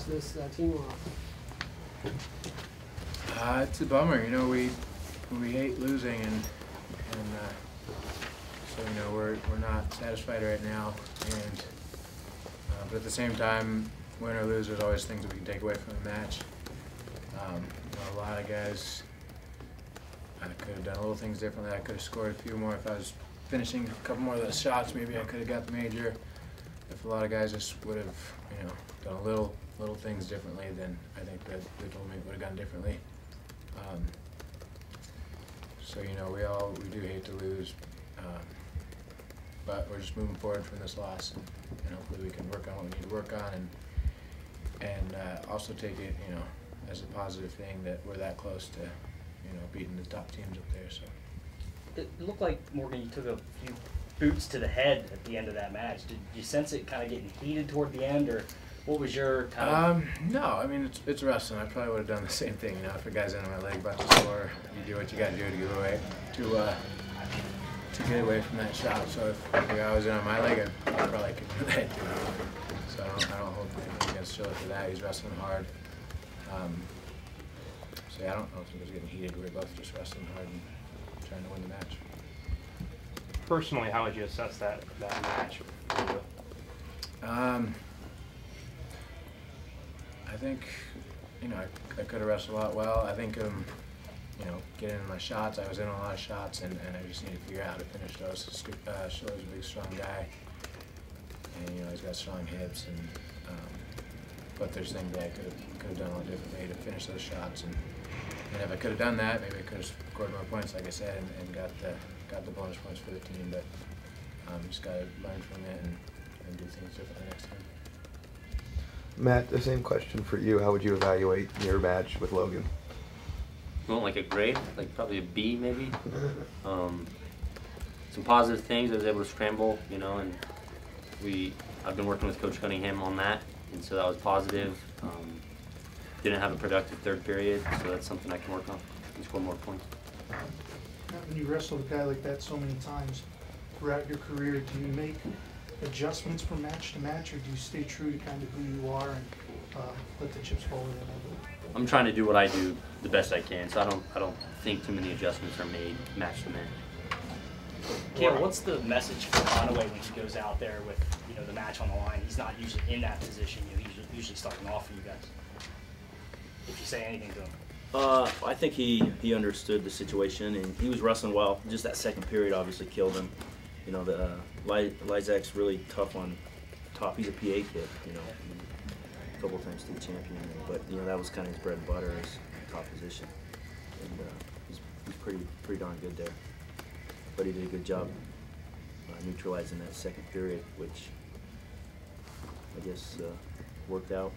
this team off? It's a bummer. You know, we hate losing, and so you know we're not satisfied right now. And but at the same time, win or lose, there's always things that we can take away from the match. You know, a lot of guys, I could have done little things differently. I could have scored a few more if I was finishing a couple more of those shots. Maybe I could have got the major. If a lot of guys just would have, you know, done little things differently, then I think that the tournament would have gone differently. So you know, we do hate to lose, but we're just moving forward from this loss, and hopefully we can work on what we need to work on, and also take it, you know, as a positive thing that we're that close to, you know, beating the top teams up there. So it looked like, Morgan, you took a few boots to the head at the end of that match. Did you sense it kind of getting heated toward the end, or what was your kind of? No, I mean it's wrestling. I probably would have done the same thing. You know, if a guy's under my leg about to score, you do what you got to do to get away to get away from that shot. So if the guy was in on my leg, I probably could do that too. So I don't hold anything against Chiller for that. He's wrestling hard. So yeah, I don't know if it was getting heated. We were both just wrestling hard and trying to win the match. Personally, how would you assess that match? I think, you know, I could have wrestled a lot well. I think, you know, getting in my shots, I was in a lot of shots, and I just need to figure out how to finish those. Schiller's a big, strong guy, and, you know, he's got strong hips, and but there's things that I could have done a lot differently to finish those shots, and if I could have done that, maybe I could have scored more points, like I said, and got the bonus points for the team, but just got to learn from it and do things differently next time. Matt, the same question for you. How would you evaluate your match with Logan? You want like a grade? Like probably a B maybe? Some positive things. I was able to scramble, you know, and I've been working with Coach Cunningham on that, and so that was positive. Didn't have a productive third period, so that's something I can work on and score more points. When you wrestle a guy like that so many times throughout your career, do you make adjustments from match to match, or do you stay true to kind of who you are and let the chips fall in? I'm trying to do what I do the best I can, so I don't think too many adjustments are made match to match. Kale, what's the message for Conaway when he goes out there with, you know, the match on the line? He's not usually in that position. You know, he's usually starting off for you guys. If you say anything to him. I think he understood the situation, and he was wrestling well. Just that second period obviously killed him. You know, Lizak's really tough on top. He's a PA kid, you know, a couple times state champion. But you know, that was kind of his bread and butter, his top position, and he's pretty darn good there. But he did a good job neutralizing that second period, which I guess worked out.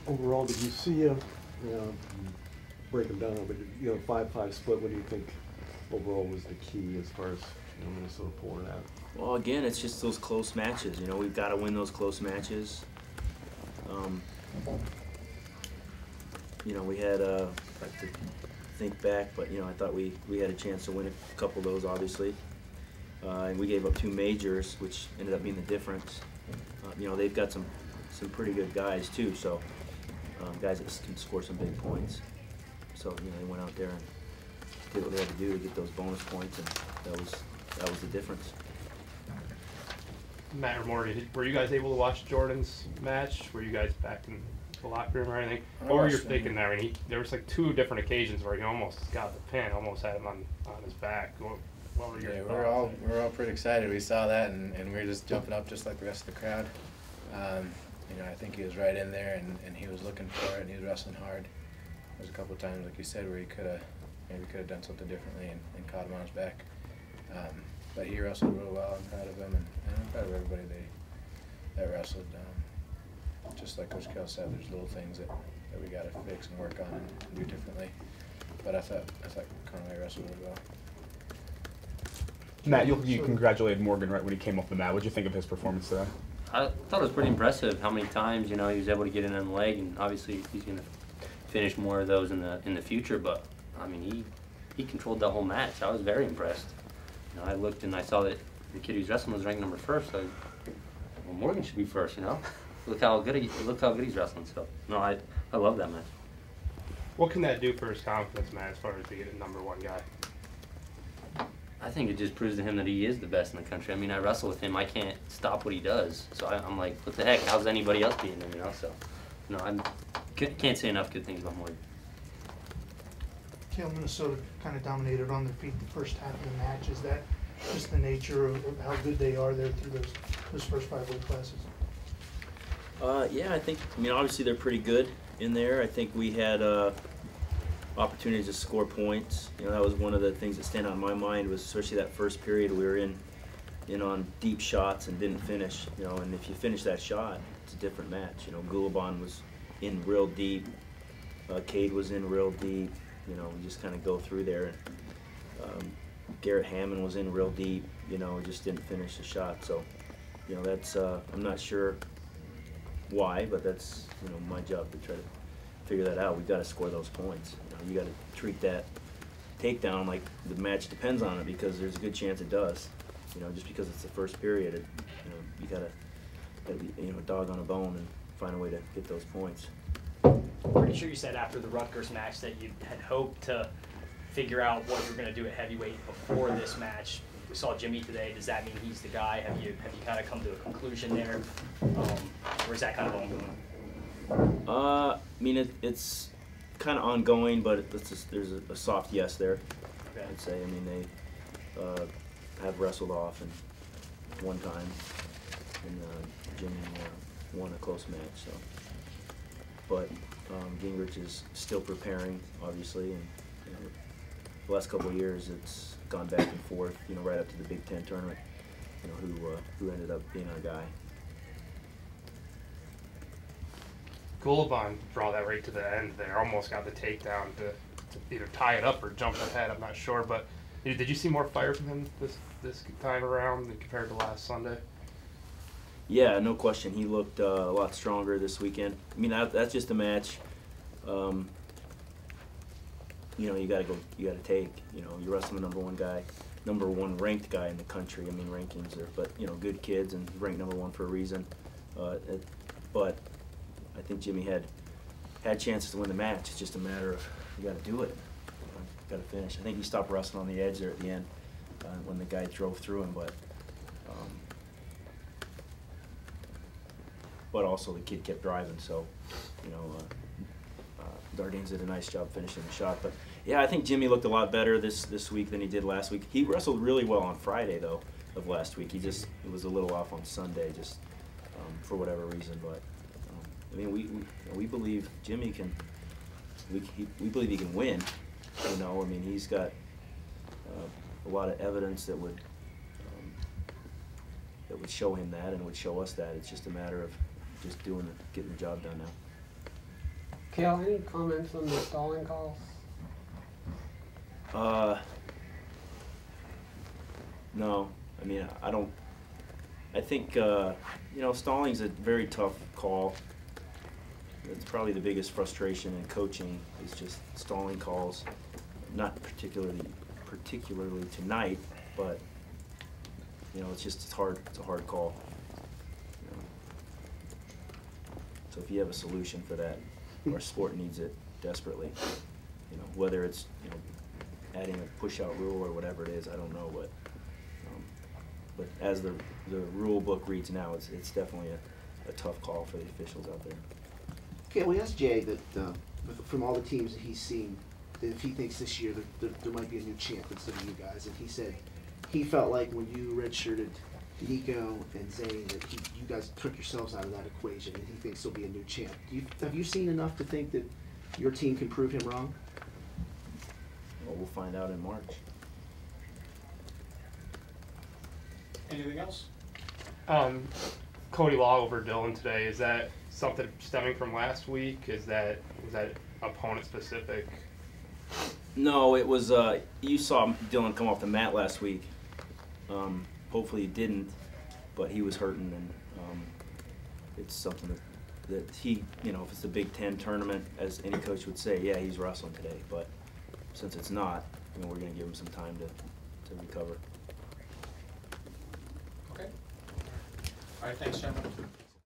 Overall, did you see break them down, but you know, 5-5 split? What do you think overall was the key as far as, you know, Minnesota pulling it out? Well, again, it's just those close matches. You know, we've got to win those close matches. You know, we had I have to think back, but you know, I thought we had a chance to win a couple of those, obviously, and we gave up 2 majors, which ended up being the difference. You know, they've got some pretty good guys too, so guys that can score some big points. So you know, they went out there and did what they had to do to get those bonus points, and that was the difference. Matt or Morgan, were you guys able to watch Jordan's match? Were you guys back in the locker room or anything? What were you thinking there? I mean, there was like 2 different occasions where he almost got the pin, almost had him on his back. What were your thoughts? We're all pretty excited. We saw that, and we were just jumping up just like the rest of the crowd. You know, I think he was right in there, and he was looking for it, and he was wrestling hard. There was a couple of times, like you said, where he maybe could have done something differently and caught him on his back. But he wrestled real well. I'm proud of him, and I'm proud of everybody that wrestled. Just like Coach Kell said, there's little things that we got to fix and work on and do differently. But I thought Conway wrestled really well. Matt, you congratulated Morgan right when he came off the mat. What did you think of his performance today? I thought it was pretty impressive how many times, you know, he was able to get in on the leg, and obviously he's going to finish more of those in the future. But I mean, he controlled the whole match. I was very impressed. You know, I looked and I saw that the kid who's wrestling was ranked number 1. So well, Morgan should be first, you know. look how good he's wrestling. So no, I love that match. What can that do for his confidence, man, as far as being a #1 guy? I think it just proves to him that he is the best in the country. I mean, I wrestle with him. I can't stop what he does. So I'm like, what the heck? How's anybody else beating him? You know. So no, I can't say enough good things about Morgan. Kale, Minnesota kind of dominated on their feet the first half of the match. Is that just the nature of how good they are there through those first 5 weight classes? Yeah, I think, I mean, obviously they're pretty good in there. I think we had opportunities to score points. You know, that was one of the things that stand out in my mind, was especially that first period we were in on deep shots and didn't finish. You know, and if you finish that shot, it's a different match. You know, Gulabon was in real deep. Cade was in real deep. You know, we just kind of go through there. Garrett Hammond was in real deep. You know, we just didn't finish the shot. So, you know, that's I'm not sure why, but that's, you know, my job to try to figure that out. We've got to score those points. You know, you got to treat that takedown like the match depends on it, because there's a good chance it does. You know, just because it's the first period, you know, you gotta be, you know, dog on a bone and find a way to get those points. Pretty sure you said after the Rutgers match that you had hoped to figure out what you were going to do at heavyweight before this match. We saw Jimmy today. Does that mean he's the guy? Have you kind of come to a conclusion there, or is that kind of ongoing? I mean, it's kind of ongoing, but there's a soft yes there. Okay. I'd say. I mean, they have wrestled off and one time, and Jimmy won a close match. So, but Gingrich is still preparing, obviously, and you know, the last couple of years it's gone back and forth. You know, right up to the Big Ten tournament. You know, who ended up being our guy. Gulabon brought that right to the end there. Almost got the takedown to either tie it up or jump ahead. I'm not sure, but did you see more fire from him this time around compared to last Sunday? Yeah, no question. He looked a lot stronger this weekend. I mean, that's just a match. You know, you gotta take. You know, you're wrestling the #1 guy, #1 ranked guy in the country. I mean, rankings are, but you know, good kids and ranked #1 for a reason. But I think Jimmy had chances to win the match. It's just a matter of, you got to do it. You got to finish. I think he stopped wrestling on the edge there at the end when the guy drove through him, but also the kid kept driving. So, you know, Dardanes did a nice job finishing the shot. But yeah, I think Jimmy looked a lot better this week than he did last week. He wrestled really well on Friday though of last week. It was a little off on Sunday, just for whatever reason, but. I mean, we believe Jimmy can. We believe he can win. You know, I mean, he's got a lot of evidence that would show him that and would show us that. It's just a matter of just getting the job done now. Kale, any comments on the stalling calls? No, I mean, I don't. I think you know, stalling's a very tough call. It's probably the biggest frustration in coaching is just stalling calls. Not particularly tonight, but you know, it's hard. It's a hard call. You know. So if you have a solution for that, our sport needs it desperately. You know, whether it's, you know, adding a push-out rule or whatever it is, I don't know, but as the rule book reads now, it's definitely a tough call for the officials out there. Okay, we asked Jay that from all the teams that he's seen, that if he thinks this year there might be a new champ in some of you guys, and he said he felt like when you redshirted Nico and Zane that you guys took yourselves out of that equation, and he thinks there'll be a new champ. Have you seen enough to think that your team can prove him wrong? Well, we'll find out in March. Anything else? Cody Law over Dylan today, is that something stemming from last week? Was that opponent specific? No, it was. You saw Dylan come off the mat last week. Hopefully he didn't, but he was hurting, and it's something that he, you know, if it's the Big Ten tournament, as any coach would say, yeah, he's wrestling today. But since it's not, you know, we're going to give him some time to recover. Okay. All right, thanks, gentlemen.